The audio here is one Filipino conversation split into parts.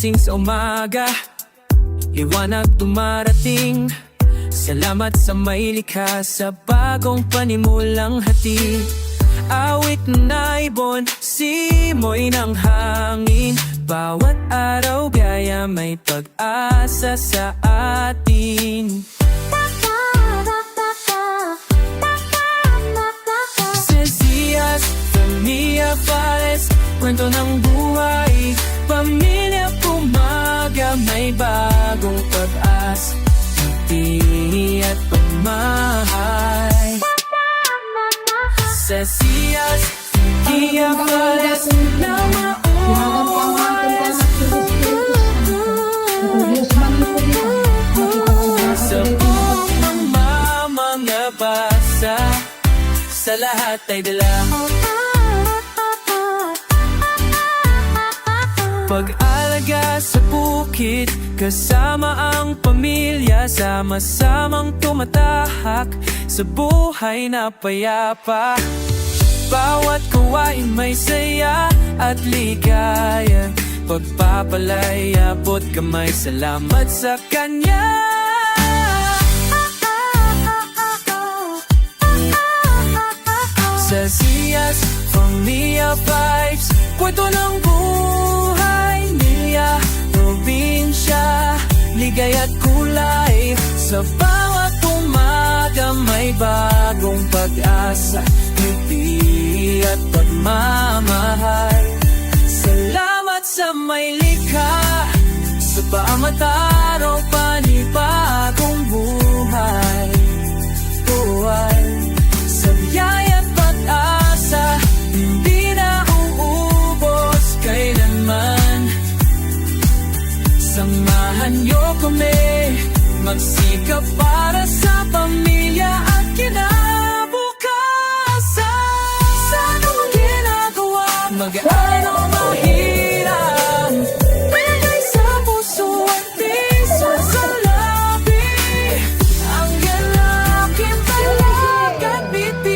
gising sa umaga, liwanag dumarating. Salamat sa may likha, sa bagong panimulang hati. Awit na ibon, simoy ng hangin. Bawat araw gaya may pag-asa sa atin. Celsius, Familia Fares, kwento ng buhay. Pamilya Pumaga, may bagong pag-asa at pagmahal. Celsius, Familia Fares, na mauwas. Sa buong mga basa, sa lahat ay dala. Pag-alaga sa bukid, kasama ang pamilya, sama-samang tumatahak sa buhay na payapa. Bawat gawain may saya at ligaya, pagpapalay, abot kamay, salamat sa Kanya. Celsius, Familia Vibes, kwento ng buhay, milya, probinsya, ligay at kulay. Sa bawat umaga may bagong pag-asa, ngiti at pagmamahal. Salamat sa may likha, sa bawat araw panibagong buhay. Sa biyaya at pag-asa, hindi na uubos kailanman. Samahan niyo kami, magsikap para sa pamilya at kinabukasan. Sa anong ginagawa, mag-aaral o mahirap, bigay sa puso at piso sa labi. Ang galaking talag at bitin.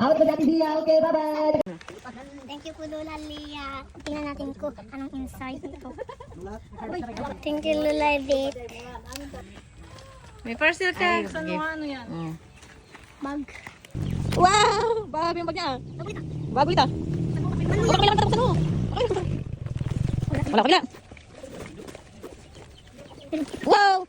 Out na natin dia. Okay, bye-bye. Thank you po Lola Lia. Tingnan natin ko anong inside ito. Thank you Lola Bit. May parcel ka. Ano yan? Bag. Wow! Bago yung bag niya. Bago ito. Wala ka lang mo. Wala ka lang. Wow!